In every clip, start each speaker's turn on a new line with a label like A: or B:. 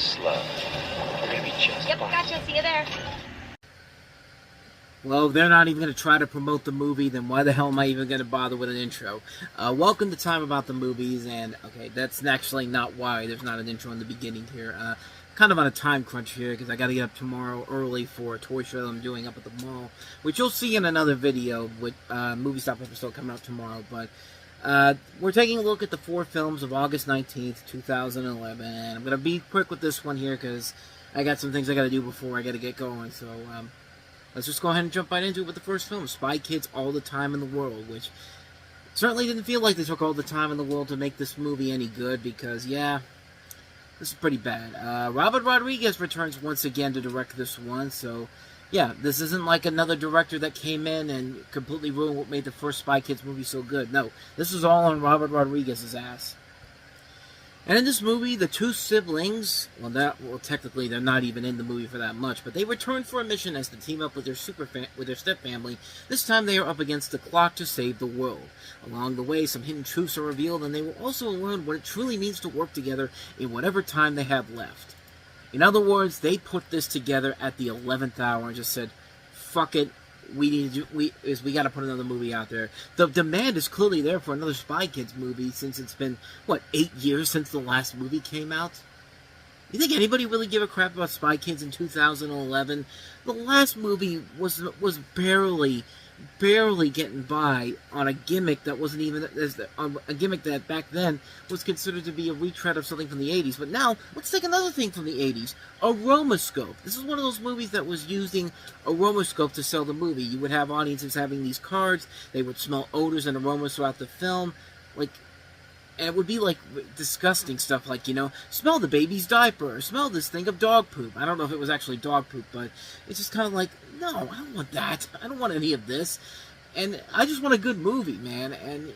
A: slow. We're gonna be just
B: Yep,
A: fine.
B: gotcha. See you there.
C: Well, if they're not even going to try to promote the movie, then why the hell am I even going to bother with an intro? Welcome to Time About the Movies, and, okay, that's actually not why there's not an intro in the beginning here. Kind of on a time crunch here, because I got to get up tomorrow early for a toy show I'm doing up at the mall, which you'll see in another video with Movie Stop episode coming out tomorrow, but we're taking a look at the 4 films of August 19th, 2011, and I'm going to be quick with this one here, because I got some things I got to do before I got to get going, so, let's just go ahead and jump right into it with the first film, Spy Kids All the Time in the World, which certainly didn't feel like they took all the time in the world to make this movie any good, because, yeah, this is pretty bad. Robert Rodriguez returns once again to direct this one, so, yeah, this isn't like another director that came in and completely ruined what made the first Spy Kids movie so good. No, this is all on Robert Rodriguez's ass. And in this movie, the 2 siblings, well, technically they're not even in the movie for that much, but they return for a mission as they team up with their step-family. This time they are up against the clock to save the world. Along the way, some hidden truths are revealed, and they will also learn what it truly means to work together in whatever time they have left. In other words, they put this together at the 11th hour and just said, fuck it. We got to put another movie out there. The demand is clearly there for another Spy Kids movie since it's been, 8 years since the last movie came out? You think anybody really give a crap about Spy Kids in 2011? The last movie was barely getting by on a gimmick that wasn't even a gimmick that back then was considered to be a retread of something from the 80s. But now, let's take another thing from the 80s. Aromascope. This is one of those movies that was using Aromascope to sell the movie. You would have audiences having these cards. They would smell odors and aromas throughout the film. And it would be disgusting stuff like, smell the baby's diaper, or smell this thing of dog poop. I don't know if it was actually dog poop, but it's just kind of like, no, I don't want that. I don't want any of this. And I just want a good movie, man. And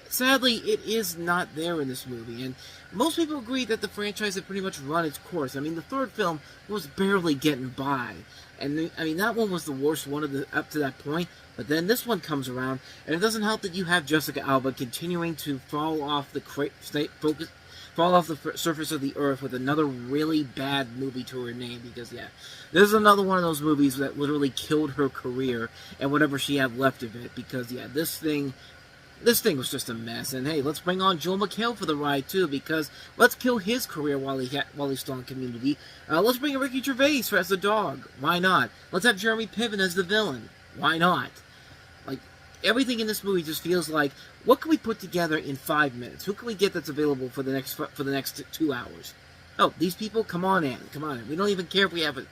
C: sadly, it is not there in this movie. And most people agree that the franchise had pretty much run its course. I mean, the third film was barely getting by. And, I mean, that one was the worst one up to that point. But then this one comes around, and it doesn't help that you have Jessica Alba continuing to fall off the surface of the earth with another really bad movie to her name. Because, yeah, this is another one of those movies that literally killed her career and whatever she had left of it. Because, yeah, this thing was just a mess. And hey, let's bring on Joel McHale for the ride too, because let's kill his career while he's still in Community. Let's bring in Ricky Gervais as the dog. Why not? Let's have Jeremy Piven as the villain. Why not? Everything in this movie just feels like, what can we put together in 5 minutes? Who can we get that's available for the next 2 hours? Oh, these people, come on in. We don't even care if we don't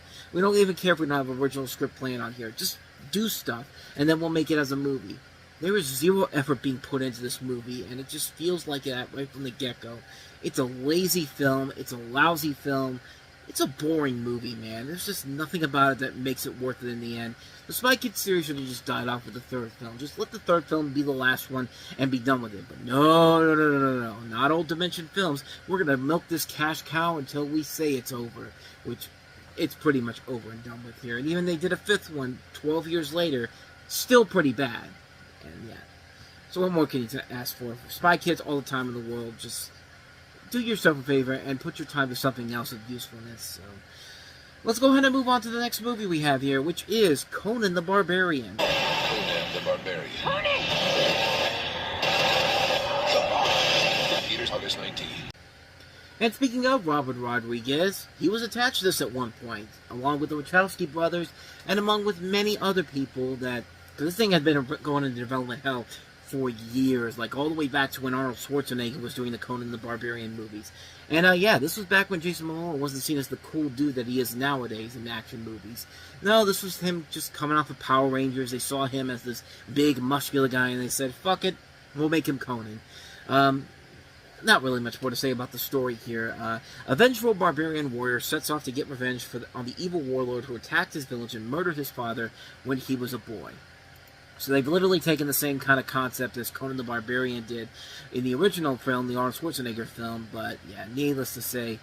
C: have an original script playing on here. Just do stuff, and then we'll make it as a movie. There is zero effort being put into this movie, and it just feels like that right from the get-go. It's a lazy film. It's a lousy film. It's a boring movie, man. There's just nothing about it that makes it worth it in the end. The Spy Kids series should have just died off with the third film. Just let the third film be the last one and be done with it. But no. Not Old Dimension Films. We're going to milk this cash cow until we say it's over. Which, it's pretty much over and done with here. And even they did a 5th one 12 years later. Still pretty bad. And yeah. So what more can you ask for? Spy Kids All the Time in the World, just do yourself a favor and put your time to something else of usefulness. So let's go ahead and move on to the next movie we have here, which is Conan the Barbarian.
A: Conan the Barbarian.
B: Conan!
A: Theaters August 19th.
C: And speaking of Robert Rodriguez, he was attached to this at one point, along with the Wachowski brothers, and among with many other people that, because this thing had been going into development hell for years, all the way back to when Arnold Schwarzenegger was doing the Conan the Barbarian movies. And yeah, this was back when Jason Momoa wasn't seen as the cool dude that he is nowadays in action movies. No, this was him just coming off of Power Rangers. They saw him as this big, muscular guy, and they said, fuck it, we'll make him Conan. Not really much more to say about the story here. A vengeful barbarian warrior sets off to get revenge on the evil warlord who attacked his village and murdered his father when he was a boy. So they've literally taken the same kind of concept as Conan the Barbarian did in the original film, the Arnold Schwarzenegger film, but yeah, needless to say,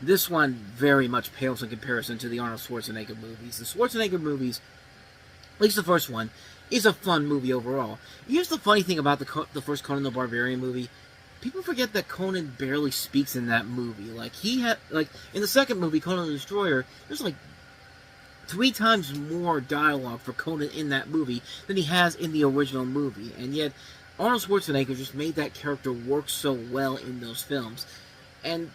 C: this one very much pales in comparison to the Arnold Schwarzenegger movies. The Schwarzenegger movies, at least the first one, is a fun movie overall. Here's the funny thing about the first Conan the Barbarian movie. people forget that Conan barely speaks in that movie. Like, in the second movie, Conan the Destroyer, there's like 3 times more dialogue for Conan in that movie than he has in the original movie. And yet, Arnold Schwarzenegger just made that character work so well in those films. And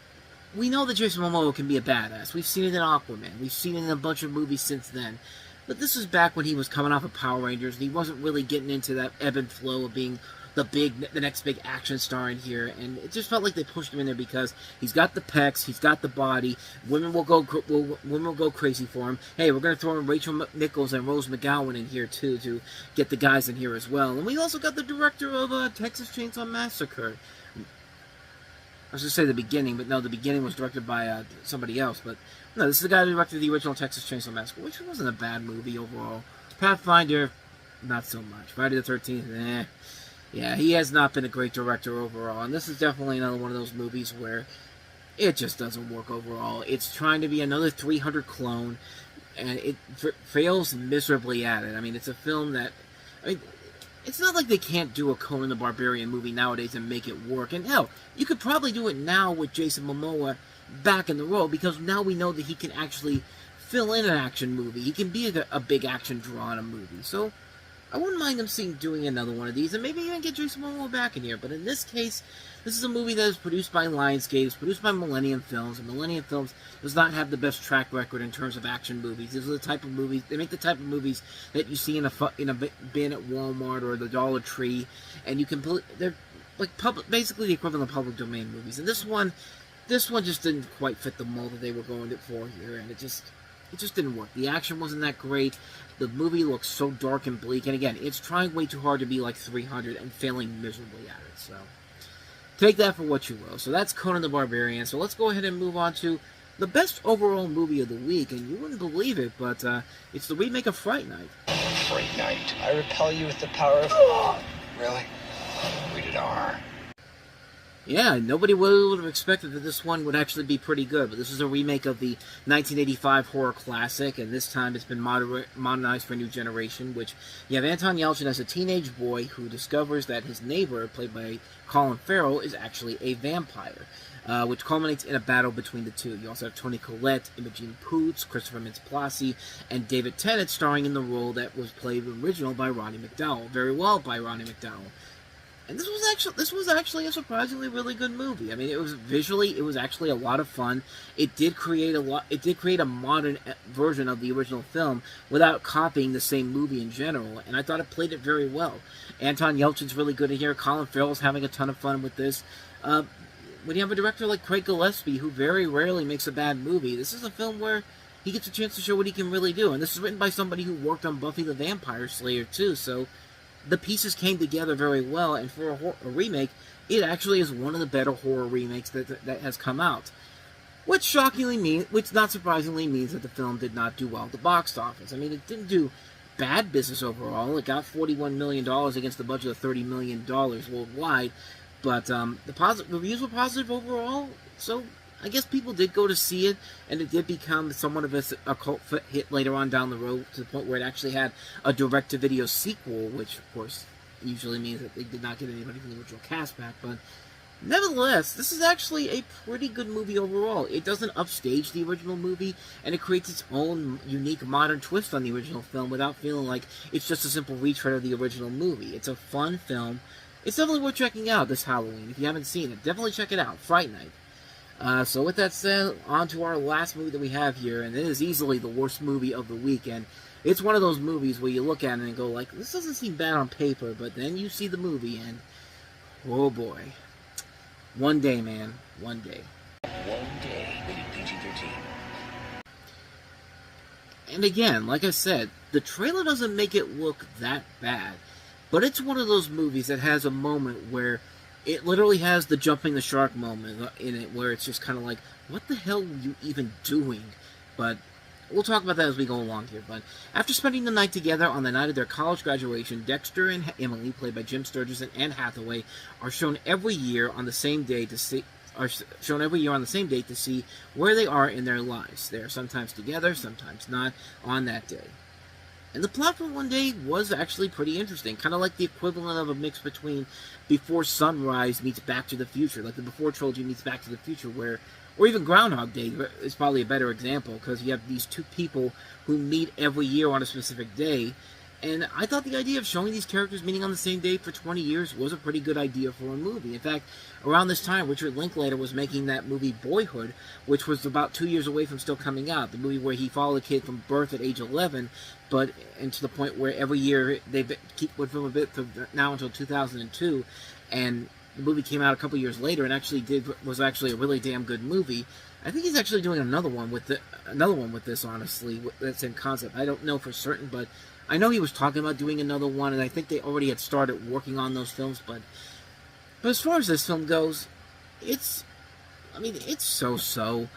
C: we know that Jason Momoa can be a badass. We've seen it in Aquaman. We've seen it in a bunch of movies since then. But this is back when he was coming off of Power Rangers, and he wasn't really getting into that ebb and flow of being the next big action star in here. And it just felt like they pushed him in there because he's got the pecs, he's got the body. Women will go crazy for him. Hey, we're gonna throw in Rachel McNichols and Rose McGowan in here too to get the guys in here as well. And we also got the director of Texas Chainsaw Massacre. I was going to say the beginning, but no, the beginning was directed by somebody else. But no, this is the guy who directed the original Texas Chainsaw Massacre, which wasn't a bad movie overall. Pathfinder, not so much. Friday the 13th, yeah, he has not been a great director overall. And this is definitely another one of those movies where it just doesn't work overall. It's trying to be another 300 clone, and it fails miserably at it. I mean, it's a film that... It's not like they can't do a Conan the Barbarian movie nowadays and make it work. And hell, you could probably do it now with Jason Momoa back in the role, because now we know that he can actually fill in an action movie. He can be a big action draw in a movie. So I wouldn't mind them doing another one of these, and maybe even get Jason Momoa back in here. But in this case, this is a movie that is produced by Lionsgate, it's produced by Millennium Films, and Millennium Films does not have the best track record in terms of action movies. These are the type of movies, they make the type of movies that you see in a bin at Walmart or the Dollar Tree, and they're like basically the equivalent of public domain movies. And this one just didn't quite fit the mold that they were going for here, and it just didn't work. The action wasn't that great. The movie looks so dark and bleak, and again, it's trying way too hard to be like 300 and failing miserably at it. So take that for what you will. So that's Conan the Barbarian. So let's go ahead and move on to the best overall movie of the week, and you wouldn't believe it, but it's the remake of Fright Night.
A: Fright Night.
B: I repel you with the power of...
A: Really? Rated R.
C: Yeah, nobody would have expected that this one would actually be pretty good, but this is a remake of the 1985 horror classic, and this time it's been modernized for a new generation, which you have Anton Yelchin as a teenage boy who discovers that his neighbor, played by Colin Farrell, is actually a vampire, which culminates in a battle between the two. You also have Toni Collette, Imogen Poots, Christopher Mintz-Plasse, and David Tennant starring in the role that was played original by Roddy McDowall, very well by Roddy McDowall. And this was actually a surprisingly really good movie. I mean, it was actually a lot of fun. It did create a modern version of the original film without copying the same movie in general, and I thought it played it very well. Anton Yelchin's really good in here. Colin Farrell's having a ton of fun with this. When you have a director like Craig Gillespie, who very rarely makes a bad movie, this is a film where he gets a chance to show what he can really do. And this is written by somebody who worked on Buffy the Vampire Slayer too, so the pieces came together very well, and for a remake, it actually is one of the better horror remakes that has come out. Which not surprisingly means that the film did not do well at the box office. I mean, it didn't do bad business overall. It got $41 million against the budget of $30 million worldwide, but the reviews were positive overall, so I guess people did go to see it, and it did become somewhat of a cult hit later on down the road, to the point where it actually had a direct-to-video sequel, which, of course, usually means that they did not get anybody from the original cast back, but nevertheless, this is actually a pretty good movie overall. It doesn't upstage the original movie, and it creates its own unique modern twist on the original film without feeling like it's just a simple retread of the original movie. It's a fun film. It's definitely worth checking out this Halloween. If you haven't seen it, definitely check it out. Fright Night. So with that said, on to our last movie that we have here, and it is easily the worst movie of the week, and it's one of those movies where you look at it and go like, this doesn't seem bad on paper, but then you see the movie and, oh boy. One day, man. One day.
A: One day, rated PG-13.
C: And again, like I said, the trailer doesn't make it look that bad, but it's one of those movies that has a moment where it literally has the jumping the shark moment in it, where it's just kind of like, what the hell are you even doing? But we'll talk about that as we go along here. But after spending the night together on the night of their college graduation, Dexter and Emily, played by Jim Sturgis and Anne Hathaway, are shown every year on the same day to see where they are in their lives. They are sometimes together, sometimes not on that day. And the plot for One Day was actually pretty interesting. Kind of like the equivalent of a mix between Before Sunrise meets Back to the Future. Like the Before trilogy meets Back to the Future, or even Groundhog Day is probably a better example, because you have these two people who meet every year on a specific day. And I thought the idea of showing these characters meeting on the same day for 20 years was a pretty good idea for a movie. In fact, around this time, Richard Linklater was making that movie Boyhood, which was about 2 years away from still coming out. The movie where he followed a kid from birth at age 11, and to the point where every year they would film a bit from now until 2002. And the movie came out a couple years later and was actually a really damn good movie. I think he's actually doing another one with this, honestly, that's in concept. I don't know for certain, but I know he was talking about doing another one, and I think they already had started working on those films, but as far as this film goes, it's so-so.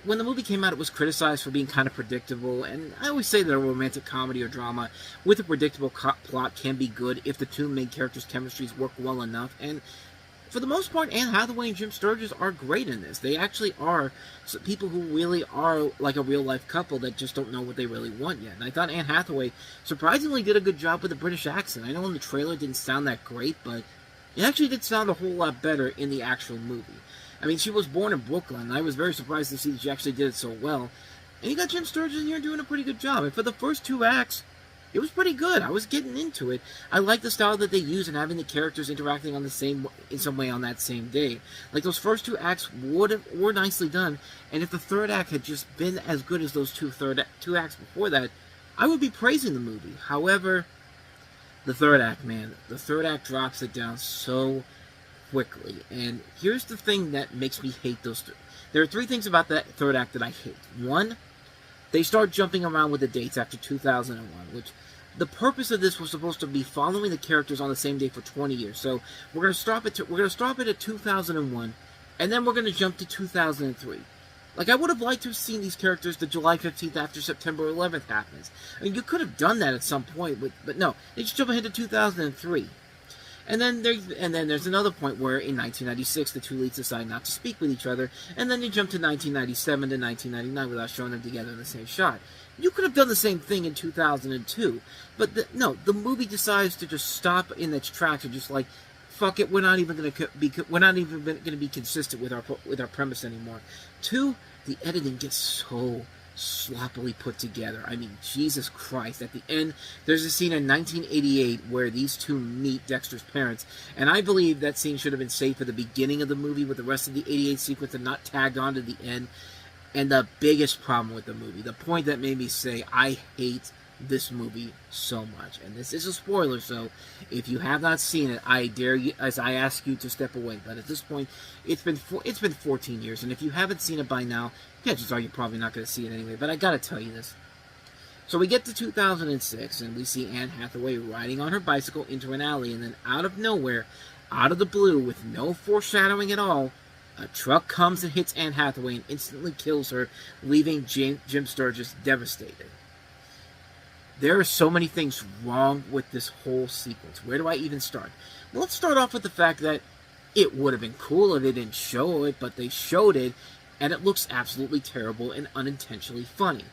C: When the movie came out, it was criticized for being kind of predictable, and I always say that a romantic comedy or drama with a predictable plot can be good if the two main characters' chemistries work well enough, and for the most part, Anne Hathaway and Jim Sturgess are great in this. They actually are people who really are like a real-life couple that just don't know what they really want yet. And I thought Anne Hathaway surprisingly did a good job with a British accent. I know in the trailer it didn't sound that great, but it actually did sound a whole lot better in the actual movie. I mean, she was born in Brooklyn, and I was very surprised to see that she actually did it so well. And you got Jim Sturgess in here doing a pretty good job. And for the first two acts, it was pretty good. I was getting into it. I like the style that they use and having the characters interacting in some way on that same day. Like, those first two acts were nicely done, and if the third act had just been as good as those two acts before that, I would be praising the movie. However, the third act drops it down so quickly. And here's the thing that makes me hate those three. There are three things about that third act that I hate. One, they start jumping around with the dates after 2001, which the purpose of this was supposed to be following the characters on the same day for 20 years. So we're going to stop it at 2001, and then we're going to jump to 2003. Like, I would have liked to have seen these characters the July 15th after September 11th happens. I mean, you could have done that at some point, but no, they just jump ahead to 2003. And then there's another point where in 1996 the two leads decide not to speak with each other, and then you jump to 1997 to 1999 without showing them together in the same shot. You could have done the same thing in 2002, but the movie decides to just stop in its tracks and just like, fuck it, we're not even going to be consistent with our premise anymore. Two, the editing gets so sloppily put together. I mean, Jesus Christ. At the end, there's a scene in 1988 where these two meet Dexter's parents, and I believe that scene should have been saved for the beginning of the movie with the rest of the 88 sequence and not tagged on to the end. And the biggest problem with the movie, the point that made me say I hate this movie so much, and this is a spoiler, so if you have not seen it, I dare you, as I ask you to step away. But at this point, it's been 14 years, and if you haven't seen it by now, chances are you're probably not going to see it anyway. But I gotta tell you this. So we get to 2006, and we see Anne Hathaway riding on her bicycle into an alley, and then out of nowhere, out of the blue, with no foreshadowing at all, a truck comes and hits Anne Hathaway and instantly kills her, leaving Jim Sturgess devastated. There are so many things wrong with this whole sequence. Where do I even start? Well, let's start off with the fact that it would have been cool if they didn't show it, but they showed it, and it looks absolutely terrible and unintentionally funny.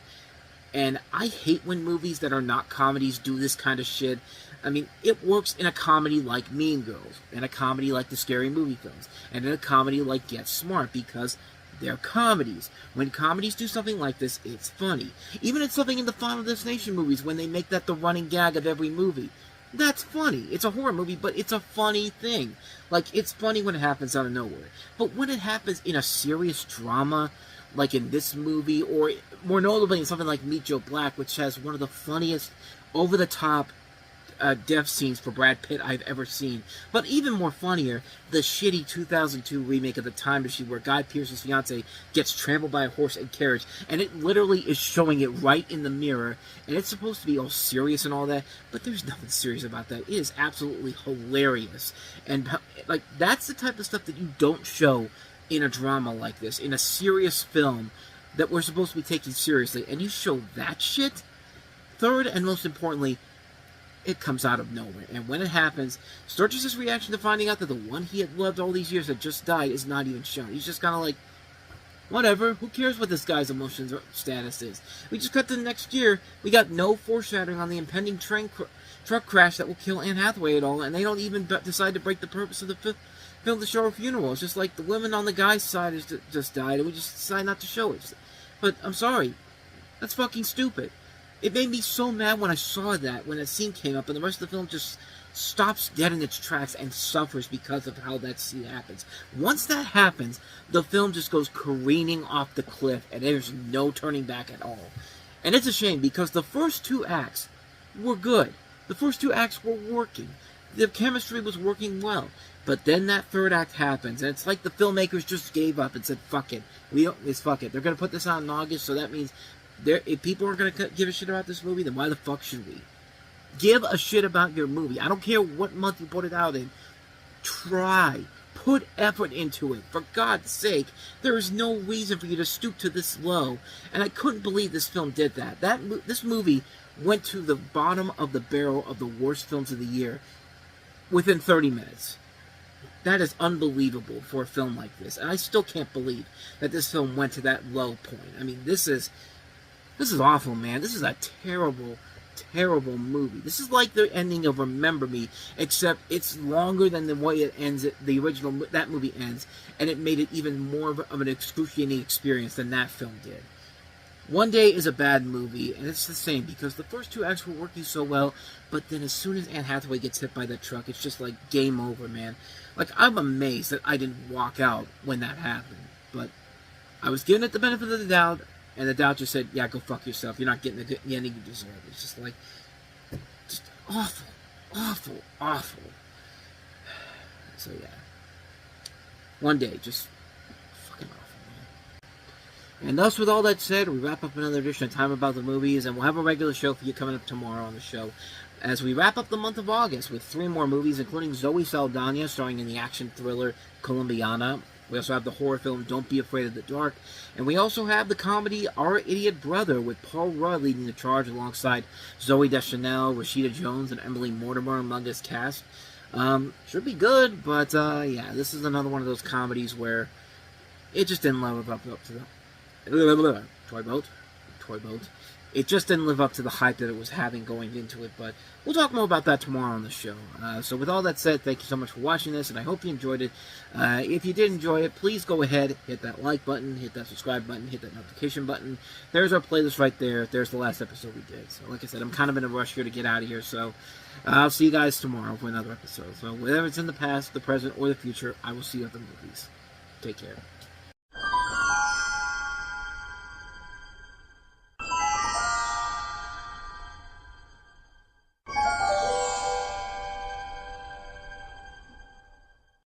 C: And I hate when movies that are not comedies do this kind of shit. I mean, it works in a comedy like Mean Girls, in a comedy like the Scary Movie films, and in a comedy like Get Smart, because they're comedies. When comedies do something like this, it's funny. Even in something in the Final Destination movies, when they make that the running gag of every movie, that's funny. It's a horror movie, but it's a funny thing. Like, it's funny when it happens out of nowhere. But when it happens in a serious drama, like in this movie, or more notably in something like Meet Joe Black, which has one of the funniest, over-the-top death scenes for Brad Pitt I've ever seen. But even more funnier, the shitty 2002 remake of The Time Machine, where Guy Pearce's fiance gets trampled by a horse and carriage, and it literally is showing it right in the mirror, and it's supposed to be all serious and all that, but there's nothing serious about that. It is absolutely hilarious. And, like, that's the type of stuff that you don't show in a drama like this, in a serious film that we're supposed to be taking seriously, and you show that shit? Third, and most importantly, it comes out of nowhere. And when it happens, Sturgis' reaction to finding out that the one he had loved all these years had just died is not even shown. He's just kind of like, Whatever. Who cares what this guy's emotions or status is? We just cut to the next year. We got no foreshadowing on the impending truck crash that will kill Anne Hathaway at all, and they don't even decide to break the purpose of the film to show her funeral. It's just like the women on the guy's side has just died, and we just decide not to show it. But I'm sorry. That's fucking stupid. It made me so mad when I saw that, when that scene came up, and the rest of the film just stops dead in its tracks and suffers because of how that scene happens. Once that happens, the film just goes careening off the cliff, and there's no turning back at all. And it's a shame, because the first two acts were good. The first two acts were working. The chemistry was working well. But then that third act happens, and it's like the filmmakers just gave up and said, fuck it. Fuck it. They're going to put this out in August, so that means if people aren't going to give a shit about this movie, then why the fuck should we? Give a shit about your movie. I don't care what month you put it out in. Try. Put effort into it. For God's sake, there is no reason for you to stoop to this low. And I couldn't believe this film did that. This movie went to the bottom of the barrel of the worst films of the year within 30 minutes. That is unbelievable for a film like this. And I still can't believe that this film went to that low point. I mean, this is awful, man. This is a terrible movie. This is like the ending of Remember Me, except it's longer than the way it ends. That movie ends, and it made it even more of an excruciating experience than that film did. One Day is a bad movie, and it's the same, because the first two acts were working so well, but then as soon as Anne Hathaway gets hit by that truck, it's just like game over, man. Like, I'm amazed that I didn't walk out when that happened, but I was given it the benefit of the doubt, and the doubt just said, yeah, go fuck yourself. You're not getting the ending you deserve. It's just like, just awful. So, yeah. One Day, just fucking awful, man. And thus, with all that said, we wrap up another edition of Time About the Movies, and we'll have a regular show for you coming up tomorrow on the show, as we wrap up the month of August with 3 more movies, including Zoe Saldana, starring in the action thriller Colombiana. We also have the horror film Don't Be Afraid of the Dark. And we also have the comedy Our Idiot Brother, with Paul Rudd leading the charge alongside Zooey Deschanel, Rashida Jones, and Emily Mortimer among this cast. Should be good, but yeah, this is another one of those comedies where it just didn't live up to the... Toy boat. It just didn't live up to the hype that it was having going into it, but we'll talk more about that tomorrow on the show. So with all that said, thank you so much for watching this, and I hope you enjoyed it. If you did enjoy it, please go ahead, hit that like button, hit that subscribe button, hit that notification button. There's our playlist right there. There's the last episode we did. So like I said, I'm kind of in a rush here to get out of here, so I'll see you guys tomorrow for another episode. So whether it's in the past, the present, or the future, I will see you at the movies. Take care.